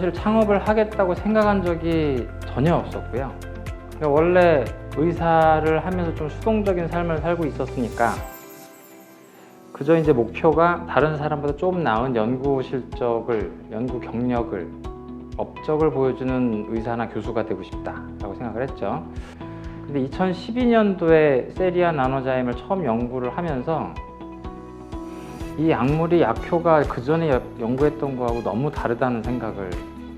사실 창업을 하겠다고 생각한 적이 전혀 없었고요. 그러니까 원래 의사를 하면서 좀 수동적인 삶을 살고 있었으니까 그저 이제 목표가 다른 사람보다 조금 나은 연구 실적을, 연구 경력을, 업적을 보여주는 의사나 교수가 되고 싶다라고 생각을 했죠. 근데 2012년도에 세리아 나노자임을 처음 연구를 하면서 이 약물이 약효가 그 전에 연구했던 거하고 너무 다르다는 생각을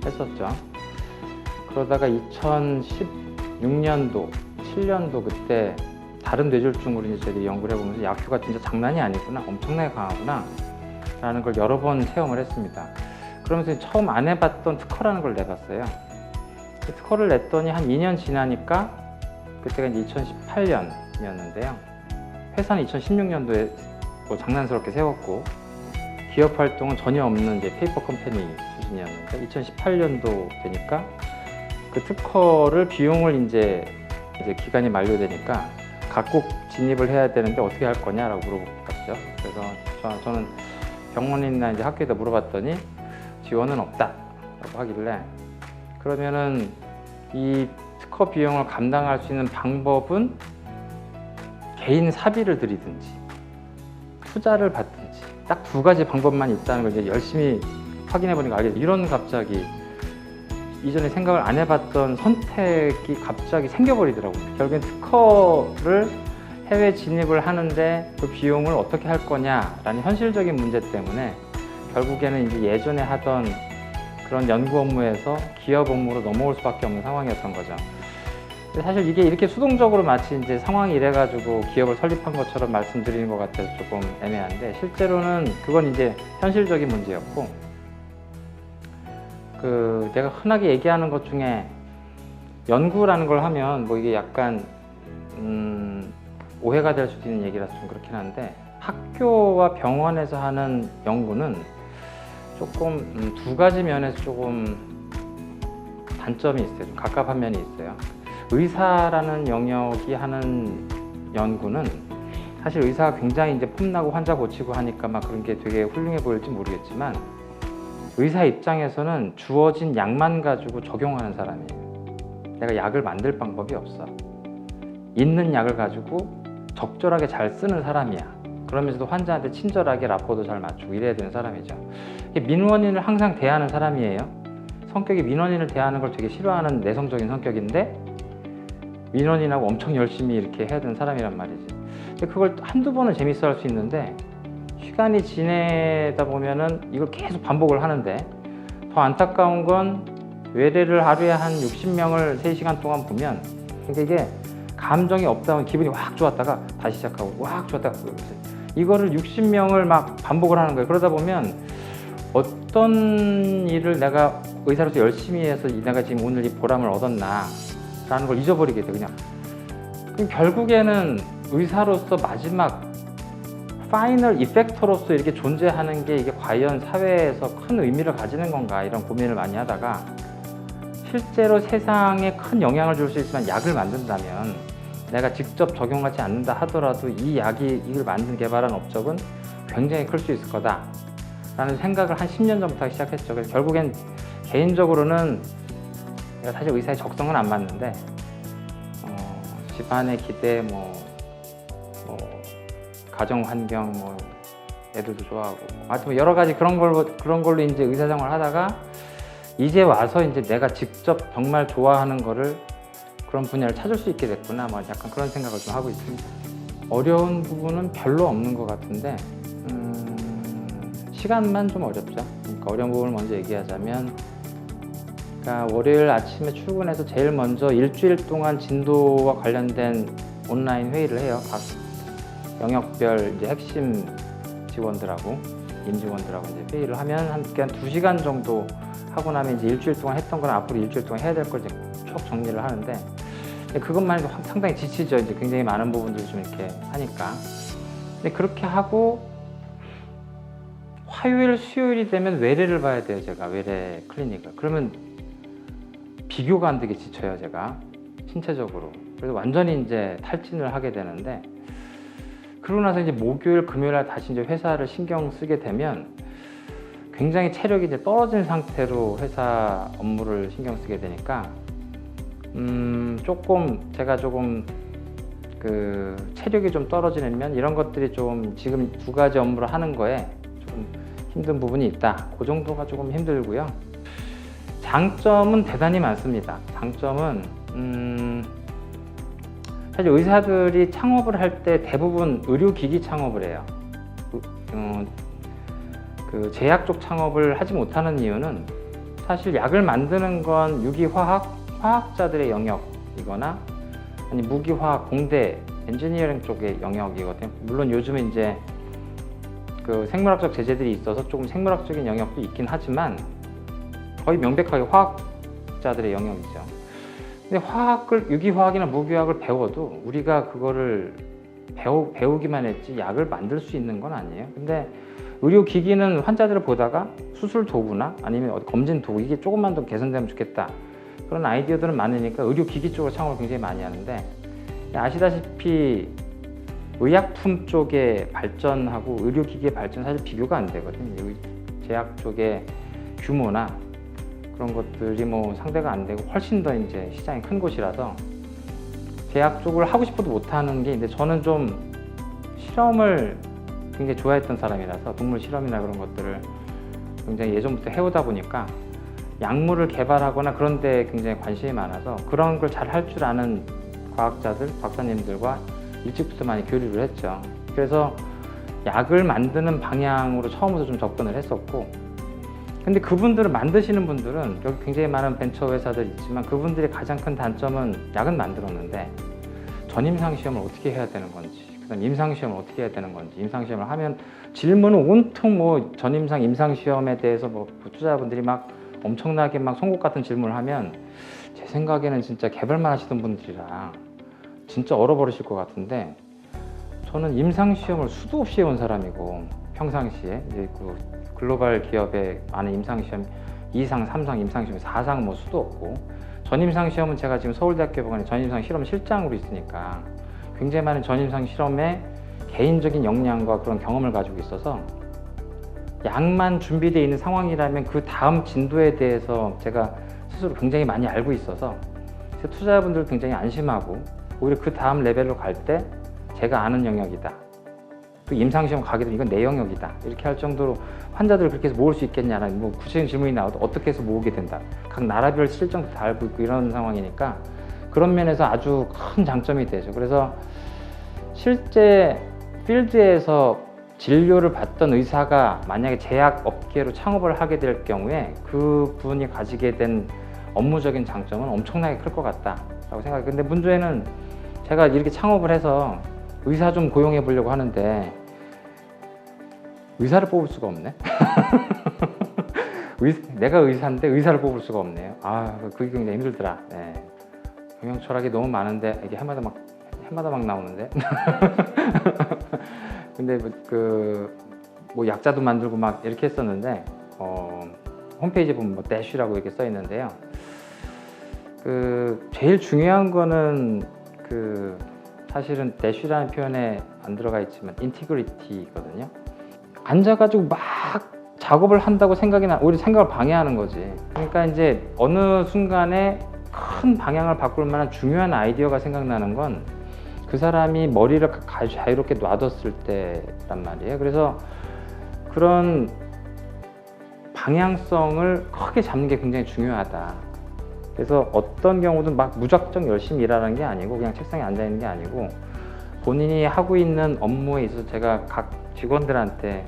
했었죠. 그러다가 2016년도, 7년도 그때 다른 뇌졸중으로 이제 저희들이 연구를 해보면서 약효가 진짜 장난이 아니구나, 엄청나게 강하구나 라는 걸 여러 번 체험을 했습니다. 그러면서 처음 안 해봤던 특허라는 걸 내봤어요. 그 특허를 냈더니 한 2년 지나니까 그때가 이제 2018년이었는데요. 회사는 2016년도에 뭐 장난스럽게 세웠고 기업 활동은 전혀 없는 이제 페이퍼 컴퍼니 수준이었는데 2018년도 되니까 그 특허를 비용을 이제 기간이 만료되니까 각국 진입을 해야 되는데 어떻게 할 거냐라고 물어봤죠. 그래서 저는 병원이나 이제 학교에다 물어봤더니 지원은 없다라고 하길래 그러면은 이 특허 비용을 감당할 수 있는 방법은 개인 사비를 들이든지 투자를 받든지 딱 두 가지 방법만 있다는 걸 이제 열심히 확인해 보니까 이런 갑자기 이전에 생각을 안 해봤던 선택이 갑자기 생겨버리더라고요. 결국엔 특허를 해외 진입을 하는데 그 비용을 어떻게 할 거냐라는 현실적인 문제 때문에 결국에는 이제 예전에 하던 그런 연구 업무에서 기업 업무로 넘어올 수밖에 없는 상황이었던 거죠. 근데 사실 이게 이렇게 수동적으로 마치 이제 상황이 이래가지고 기업을 설립한 것처럼 말씀드리는 것 같아서 조금 애매한데 실제로는 그건 이제 현실적인 문제였고 내가 흔하게 얘기하는 것 중에 연구라는 걸 하면 뭐 이게 약간 오해가 될 수도 있는 얘기라서 좀 그렇긴 한데 학교와 병원에서 하는 연구는 조금 두 가지 면에서 조금 단점이 있어요. 좀 갑갑한 면이 있어요. 의사라는 영역이 하는 연구는 사실 의사가 굉장히 이제 폼나고 환자 고치고 하니까 막 그런 게 되게 훌륭해 보일지 모르겠지만 의사 입장에서는 주어진 약만 가지고 적용하는 사람이에요. 내가 약을 만들 방법이 없어. 있는 약을 가지고 적절하게 잘 쓰는 사람이야. 그러면서도 환자한테 친절하게 라포도 잘 맞추고 이래야 되는 사람이죠. 민원인을 항상 대하는 사람이에요. 성격이 민원인을 대하는 걸 되게 싫어하는 내성적인 성격인데 민원인하고 엄청 열심히 이렇게 해야 되는 사람이란 말이지. 근데 그걸 한두 번은 재밌어 할 수 있는데 시간이 지내다 보면은 이걸 계속 반복을 하는데 더 안타까운 건 외래를 하루에 한 60명을 3시간 동안 보면 이게 감정이 없다 보면 기분이 확 좋았다가 다시 시작하고 확 좋았다가 이거를 60명을 막 반복을 하는 거예요. 그러다 보면 어떤 일을 내가 의사로서 열심히 해서 내가 지금 오늘 이 보람을 얻었나 라는 걸 잊어버리게 돼 그냥. 그럼 결국에는 의사로서 마지막 파이널 이펙터로서 이렇게 존재하는 게 이게 과연 사회에서 큰 의미를 가지는 건가 이런 고민을 많이 하다가 실제로 세상에 큰 영향을 줄 수 있지만 약을 만든다면 내가 직접 적용하지 않는다 하더라도 이 약이 이걸 만든 개발한 업적은 굉장히 클 수 있을 거다 라는 생각을 한 10년 전부터 시작했죠. 그래서 결국엔 개인적으로는 내가 사실 의사의 적성은 안 맞는데 집안의 기대 가정 환경 애들도 좋아하고 하여튼 여러 가지 그런 걸로 이제 의사 생활을 하다가 이제 와서 이제 내가 직접 정말 좋아하는 거를 그런 분야를 찾을 수 있게 됐구나 약간 그런 생각을 좀 하고 있습니다. 어려운 부분은 별로 없는 것 같은데 시간만 좀 어렵죠. 그러니까 어려운 부분을 먼저 얘기하자면 그러니까 월요일 아침에 출근해서 제일 먼저 일주일 동안 진도와 관련된 온라인 회의를 해요. 각 영역별 이제 핵심 직원들하고 임직원들하고 이제 회의를 하면 한 2시간 정도 하고 나면 이제 일주일 동안 했던 건 앞으로 일주일 동안 해야 될 걸 이제 쭉 정리를 하는데 그것만 해도 상당히 지치죠. 이제 굉장히 많은 부분들을 좀 이렇게 하니까. 근데 그렇게 하고 화요일, 수요일이 되면 외래를 봐야 돼요. 제가 외래 클리닉을. 그러면 비교가 안 되게 지쳐요. 제가 신체적으로. 그래서 완전히 이제 탈진을 하게 되는데 그러고 나서 이제 목요일, 금요일 날 다시 이제 회사를 신경 쓰게 되면 굉장히 체력이 이제 떨어진 상태로 회사 업무를 신경 쓰게 되니까 제가 조금 그 체력이 좀 떨어지는 면 이런 것들이 좀 지금 두 가지 업무를 하는 거에 조금 힘든 부분이 있다. 그 정도가 조금 힘들고요. 장점은 대단히 많습니다. 장점은 사실 의사들이 창업을 할 때 대부분 의료기기 창업을 해요. 그 제약 쪽 창업을 하지 못하는 이유는 사실 약을 만드는 건 화학자들의 영역이거나 아니 무기화학 공대 엔지니어링 쪽의 영역이거든요. 물론 요즘은 이제 그 생물학적 제재들이 있어서 조금 생물학적인 영역도 있긴 하지만 거의 명백하게 화학자들의 영역이죠. 근데 유기화학이나 무기화학을 배워도 우리가 그거를 배우기만 했지 약을 만들 수 있는 건 아니에요. 근데 의료기기는 환자들을 보다가 수술 도구나 아니면 검진 도구 이게 조금만 더 개선되면 좋겠다. 그런 아이디어들은 많으니까 의료기기 쪽으로 창업을 굉장히 많이 하는데 아시다시피 의약품 쪽의 발전하고 의료기기의 발전 사실 비교가 안 되거든요. 제약 쪽의 규모나 그런 것들이 뭐 상대가 안 되고 훨씬 더 이제 시장이 큰 곳이라서 제약 쪽을 하고 싶어도 못하는 게 있는데 저는 좀 실험을 굉장히 좋아했던 사람이라서 동물 실험이나 그런 것들을 굉장히 예전부터 해오다 보니까 약물을 개발하거나 그런 데 굉장히 관심이 많아서 그런 걸 잘 할 줄 아는 과학자들, 박사님들과 일찍부터 많이 교류를 했죠. 그래서 약을 만드는 방향으로 처음부터 좀 접근을 했었고 근데 그분들을 만드시는 분들은 여기 굉장히 많은 벤처 회사들 있지만 그분들의 가장 큰 단점은 약은 만들었는데 전임상 시험을 어떻게 해야 되는 건지 그다음 임상 시험을 어떻게 해야 되는 건지 임상 시험을 하면 질문은 온통 뭐 전임상 임상 시험에 대해서 뭐 투자자분들이 막 엄청나게 막 송곳 같은 질문을 하면 제 생각에는 진짜 개발만 하시던 분들이라 진짜 얼어버리실 것 같은데 저는 임상 시험을 수도 없이 해온 사람이고 평상시에 이제 그 글로벌 기업에 많은 임상 시험 2상, 3상 임상 시험 4상 뭐 수도 없고 전임상 시험은 제가 지금 서울대학교 병원에 전임상 실험 실장으로 있으니까 굉장히 많은 전임상 실험에 개인적인 역량과 그런 경험을 가지고 있어서 약만 준비되어 있는 상황이라면 그 다음 진도에 대해서 제가 스스로 굉장히 많이 알고 있어서 제 투자자분들 굉장히 안심하고 오히려 그 다음 레벨로 갈 때 제가 아는 영역이다. 또 임상시험 가게 되면 이건 내 영역이다. 이렇게 할 정도로 환자들을 그렇게 해서 모을 수 있겠냐는 뭐 구체적인 질문이 나와도 어떻게 해서 모으게 된다. 각 나라별 실정도 다 알고 있고 이런 상황이니까 그런 면에서 아주 큰 장점이 되죠. 그래서 실제 필드에서 진료를 받던 의사가 만약에 제약 업계로 창업을 하게 될 경우에 그분이 가지게 된 업무적인 장점은 엄청나게 클 것 같다라고 생각해요. 근데 문제는 제가 이렇게 창업을 해서 의사 좀 고용해 보려고 하는데 의사를 뽑을 수가 없네. 내가 의사인데 의사를 뽑을 수가 없네요. 아, 그게 굉장히 힘들더라. 네. 경영 철학이 너무 많은데 이게 해마다 막 나오는데. 근데 뭐 약자도 만들고 막 이렇게 했었는데 홈페이지에 보면 뭐 대쉬라고 이렇게 써 있는데요. 제일 중요한 거는 사실은 대쉬라는 표현에 안 들어가 있지만 인티그리티거든요. 앉아가지고 막 작업을 한다고 오히려 생각을 방해하는 거지. 그러니까 이제 어느 순간에 큰 방향을 바꿀 만한 중요한 아이디어가 생각나는 건 그 사람이 머리를 자유롭게 놔뒀을 때란 말이에요. 그래서 그런 방향성을 크게 잡는 게 굉장히 중요하다. 그래서 어떤 경우든 막 무작정 열심히 일하는 게 아니고 그냥 책상에 앉아 있는 게 아니고 본인이 하고 있는 업무에 있어서 제가 각 직원들한테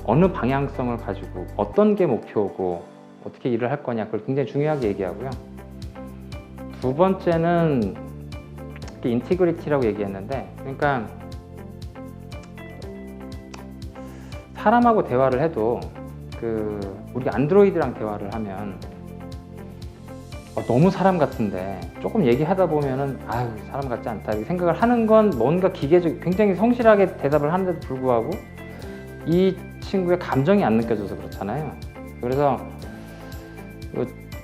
어느 방향성을 가지고 어떤 게 목표고 어떻게 일을 할 거냐 그걸 굉장히 중요하게 얘기하고요. 두 번째는 인티그리티라고 얘기했는데 그러니까 사람하고 대화를 해도 우리 안드로이드랑 대화를 하면 너무 사람 같은데 조금 얘기하다 보면은 아유 사람 같지 않다 이렇게 생각을 하는 건 뭔가 기계적 굉장히 성실하게 대답을 하는데도 불구하고 이 친구의 감정이 안 느껴져서 그렇잖아요. 그래서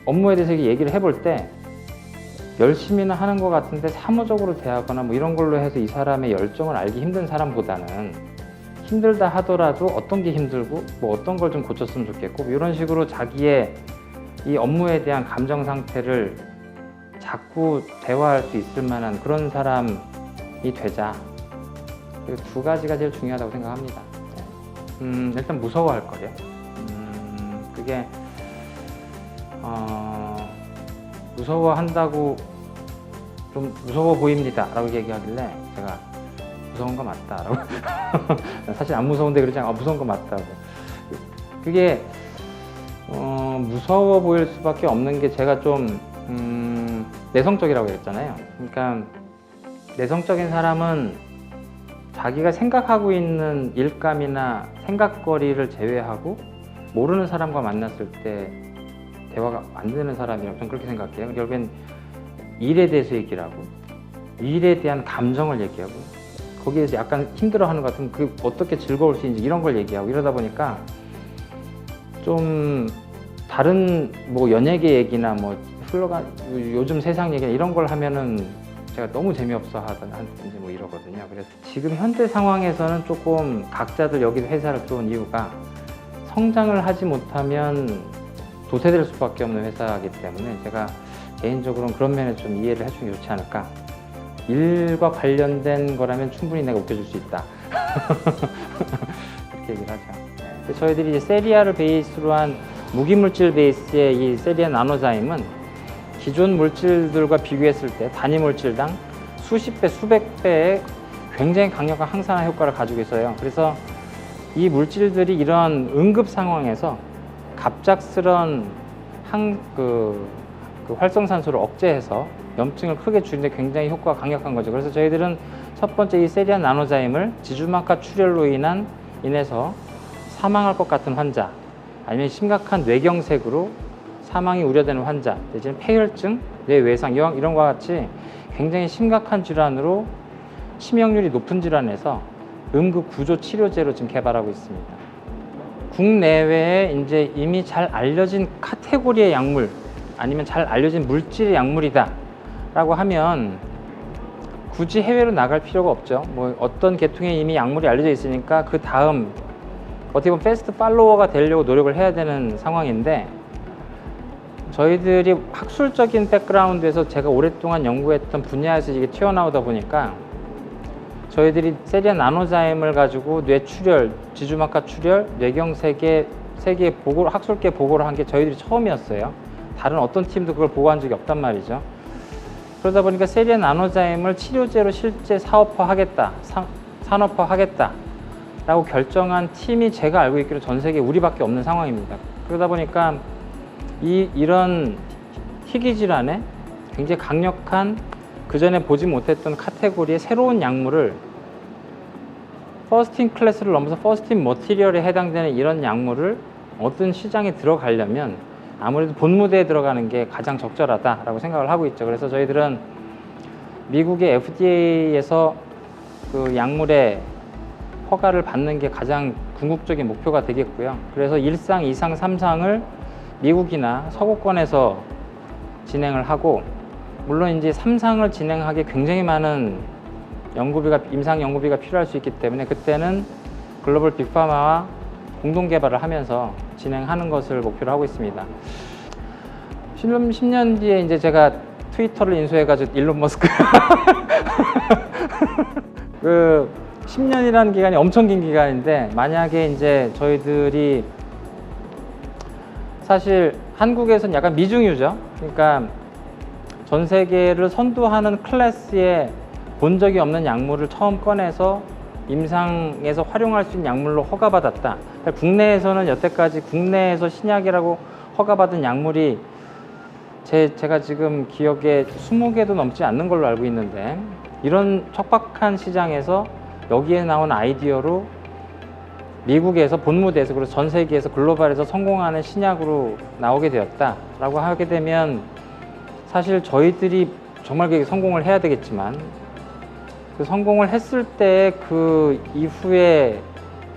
업무에 대해서 얘기를 해볼 때 열심히는 하는 것 같은데 사무적으로 대하거나 뭐 이런 걸로 해서 이 사람의 열정을 알기 힘든 사람보다는 힘들다 하더라도 어떤 게 힘들고 뭐 어떤 걸 좀 고쳤으면 좋겠고 이런 식으로 자기의 이 업무에 대한 감정 상태를 자꾸 대화할 수 있을 만한 그런 사람이 되자. 그 두 가지가 제일 중요하다고 생각합니다. 일단 무서워할 거예요. 그게 무서워한다고 좀 무서워 보입니다 라고 얘기하길래 제가 무서운 거 맞다 라고 사실 안 무서운데 그러지 않아 무서운 거 맞다고. 그게 무서워 보일 수밖에 없는 게 제가 좀 내성적이라고 했잖아요. 그러니까 내성적인 사람은 자기가 생각하고 있는 일감이나 생각거리를 제외하고 모르는 사람과 만났을 때 대화가 안 되는 사람이라고 저는 그렇게 생각해요. 결국엔 일에 대해서 얘기를 하고 일에 대한 감정을 얘기하고 거기에서 약간 힘들어하는 것 같으면 그 어떻게 즐거울 수 있는지 이런 걸 얘기하고 이러다 보니까 좀 다른 뭐 연예계 얘기나 뭐 흘러간 요즘 세상 얘기나 이런 걸 하면은 제가 너무 재미없어 하든지 뭐 이러거든요. 그래서 지금 현대 상황에서는 조금 각자들 여기 회사를 들어온 이유가 성장을 하지 못하면 도태될 수밖에 없는 회사이기 때문에 제가 개인적으로는 그런 면에 좀 이해를 해주는 게 좋지 않을까. 일과 관련된 거라면 충분히 내가 웃겨줄 수 있다. 그렇게 얘기를 하죠. 저희들이 이제 세리아를 베이스로 한 무기물질 베이스의 이 세리아 나노자임은 기존 물질들과 비교했을 때 단위 물질당 수십 배, 수백 배의 굉장히 강력한 항산화 효과를 가지고 있어요. 그래서 이 물질들이 이런 응급 상황에서 갑작스런 그 활성산소를 억제해서 염증을 크게 줄이는데 굉장히 효과가 강력한 거죠. 그래서 저희들은 첫 번째 이 세리아 나노자임을 지주막하 출혈로 인해서 사망할 것 같은 환자, 아니면 심각한 뇌경색으로 사망이 우려되는 환자, 내지는 폐혈증, 뇌외상 이런 것과 같이 굉장히 심각한 질환으로 치명률이 높은 질환에서 응급 구조 치료제로 지금 개발하고 있습니다. 국내외에 이제 이미 잘 알려진 카테고리의 약물, 아니면 잘 알려진 물질의 약물이다 라고 하면 굳이 해외로 나갈 필요가 없죠. 뭐 어떤 계통에 이미 약물이 알려져 있으니까 그 다음 어떻게 보면 패스트 팔로워가 되려고 노력을 해야 되는 상황인데, 저희들이 학술적인 백그라운드에서 제가 오랫동안 연구했던 분야에서 이게 튀어나오다 보니까 저희들이 세리아 나노자임을 가지고 뇌출혈, 지주막하 출혈, 뇌경색의 세계 보고를, 학술계 보고를 한 게 저희들이 처음이었어요. 다른 어떤 팀도 그걸 보고한 적이 없단 말이죠. 그러다 보니까 세리아 나노자임을 치료제로 실제 사업화하겠다, 산업화하겠다 라고 결정한 팀이 제가 알고 있기로 전 세계에 우리밖에 없는 상황입니다. 그러다 보니까 이런 희귀 질환에 굉장히 강력한, 그전에 보지 못했던 카테고리의 새로운 약물을 퍼스트 인 클래스를 넘어서 퍼스트 인 머티리얼에 해당되는 이런 약물을 어떤 시장에 들어가려면 아무래도 본무대에 들어가는 게 가장 적절하다라고 생각을 하고 있죠. 그래서 저희들은 미국의 FDA에서 그 약물의 허가를 받는 게 가장 궁극적인 목표가 되겠고요. 그래서 1상, 2상, 3상을 미국이나 서구권에서 진행을 하고, 물론 이제 3상을 진행하기에 굉장히 많은 임상 연구비가 필요할 수 있기 때문에 그때는 글로벌 빅파마와 공동 개발을 하면서 진행하는 것을 목표로 하고 있습니다. 10년 뒤에 이제 제가 트위터를 인수해가지고 일론 머스크 그 10년이라는 기간이 엄청 긴 기간인데, 만약에 이제 저희들이 사실 한국에서는 약간 미중유죠. 그러니까 전 세계를 선도하는 클래스에 본 적이 없는 약물을 처음 꺼내서 임상에서 활용할 수 있는 약물로 허가받았다. 그러니까 국내에서는 여태까지 국내에서 신약이라고 허가받은 약물이 제가 지금 기억에 20개도 넘지 않는 걸로 알고 있는데, 이런 척박한 시장에서 여기에 나온 아이디어로 미국에서 본무대에서, 그리고 전 세계에서 글로벌에서 성공하는 신약으로 나오게 되었다라고 하게 되면, 사실 저희들이 정말 그게 성공을 해야 되겠지만, 그 성공을 했을 때 그 이후에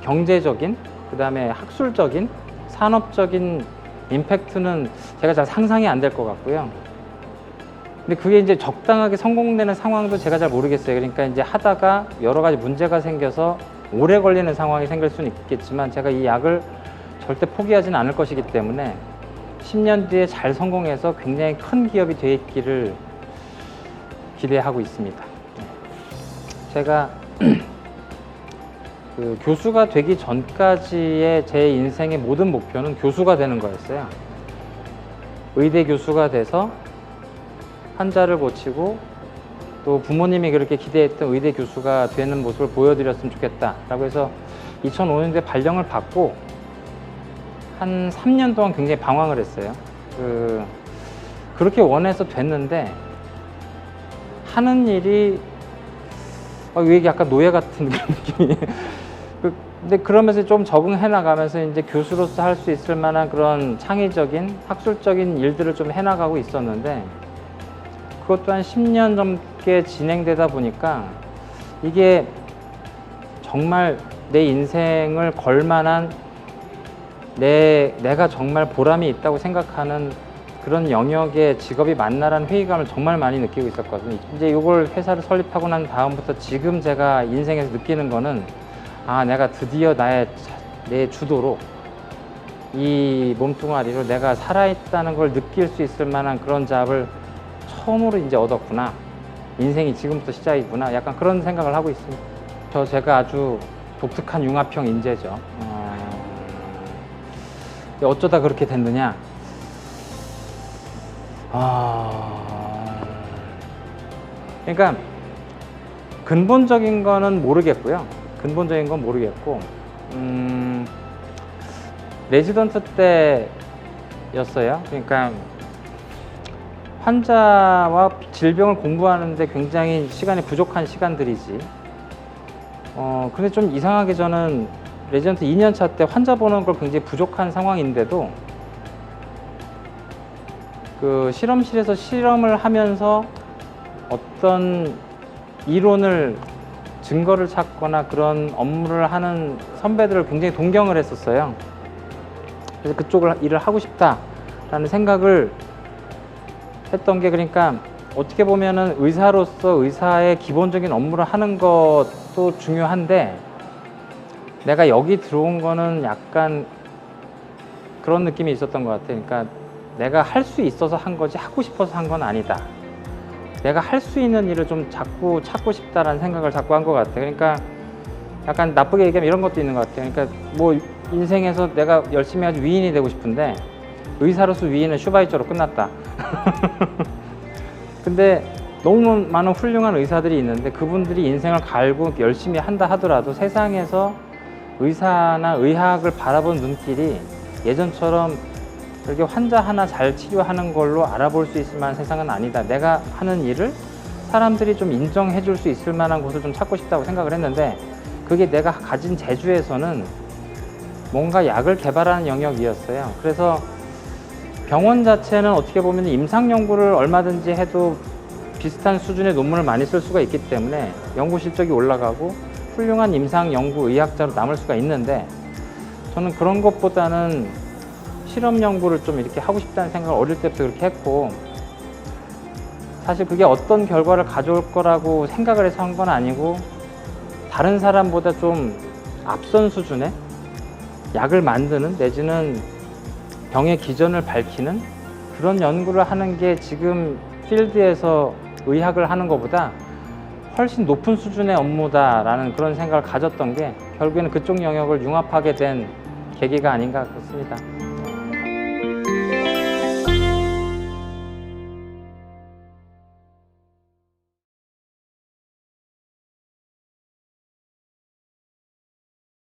경제적인, 그 다음에 학술적인, 산업적인 임팩트는 제가 잘 상상이 안 될 것 같고요. 근데 그게 이제 적당하게 성공되는 상황도 제가 잘 모르겠어요. 그러니까 이제 하다가 여러 가지 문제가 생겨서 오래 걸리는 상황이 생길 수는 있겠지만 제가 이 약을 절대 포기하지는 않을 것이기 때문에 10년 뒤에 잘 성공해서 굉장히 큰 기업이 되기를 기대하고 있습니다. 제가 그 교수가 되기 전까지의 제 인생의 모든 목표는 교수가 되는 거였어요. 의대 교수가 돼서 환자를 고치고 또 부모님이 그렇게 기대했던 의대 교수가 되는 모습을 보여드렸으면 좋겠다라고 해서 2005년도에 발령을 받고 한 3년 동안 굉장히 방황을 했어요. 그렇게 원해서 됐는데 하는 일이 왜 이게 약간 노예 같은 그런 느낌이 근데 그러면서 좀 적응해 나가면서 이제 교수로서 할 수 있을 만한 그런 창의적인 학술적인 일들을 좀 해나가고 있었는데 그것도 한 10년 넘게 진행되다 보니까 이게 정말 내 인생을 걸 만한 내가 정말 보람이 있다고 생각하는 그런 영역의 직업이 맞나라는 회의감을 정말 많이 느끼고 있었거든요. 이제 이걸 회사를 설립하고 난 다음부터 지금 제가 인생에서 느끼는 거는 내가 드디어 내 주도로 이 몸뚱아리로 내가 살아있다는 걸 느낄 수 있을 만한 그런 잡을 처음으로 이제 얻었구나. 인생이 지금부터 시작이구나. 약간 그런 생각을 하고 있습니다. 제가 아주 독특한 융합형 인재죠. 어쩌다 그렇게 됐느냐? 그러니까 근본적인 거는 모르겠고요. 근본적인 건 모르겠고, 레지던트 때였어요. 그러니까 환자와 질병을 공부하는데 굉장히 시간이 부족한 시간들이지. 근데 좀 이상하게 저는 레지던트 2년차 때 환자 보는 걸 굉장히 부족한 상황인데도 그 실험실에서 실험을 하면서 어떤 이론을 증거를 찾거나 그런 업무를 하는 선배들을 굉장히 동경을 했었어요. 그래서 그쪽을 일을 하고 싶다라는 생각을 했던 게, 그러니까 어떻게 보면은 의사로서 의사의 기본적인 업무를 하는 것도 중요한데 내가 여기 들어온 거는 약간 그런 느낌이 있었던 것 같아요. 그러니까 내가 할 수 있어서 한 거지 하고 싶어서 한 건 아니다. 내가 할 수 있는 일을 좀 자꾸 찾고 싶다라는 생각을 자꾸 한 것 같아요. 그러니까 약간 나쁘게 얘기하면 이런 것도 있는 것 같아요. 그러니까 뭐 인생에서 내가 열심히 해가지고 위인이 되고 싶은데 의사로서 위인은 슈바이처로 끝났다. 근데 너무 많은 훌륭한 의사들이 있는데 그분들이 인생을 갈고 열심히 한다 하더라도 세상에서 의사나 의학을 바라본 눈길이 예전처럼 이렇게 환자 하나 잘 치료하는 걸로 알아볼 수 있을 만한 세상은 아니다. 내가 하는 일을 사람들이 좀 인정해 줄 수 있을 만한 곳을 좀 찾고 싶다고 생각을 했는데 그게 내가 가진 재주에서는 뭔가 약을 개발하는 영역이었어요. 그래서 병원 자체는 어떻게 보면 임상 연구를 얼마든지 해도 비슷한 수준의 논문을 많이 쓸 수가 있기 때문에 연구 실적이 올라가고 훌륭한 임상 연구 의학자로 남을 수가 있는데 저는 그런 것보다는 실험 연구를 좀 이렇게 하고 싶다는 생각을 어릴 때부터 그렇게 했고 사실 그게 어떤 결과를 가져올 거라고 생각을 해서 한 건 아니고 다른 사람보다 좀 앞선 수준의 약을 만드는 내지는 병의 기전을 밝히는 그런 연구를 하는 게 지금 필드에서 의학을 하는 것보다 훨씬 높은 수준의 업무다라는 그런 생각을 가졌던 게 결국에는 그쪽 영역을 융합하게 된 계기가 아닌가 그렇습니다.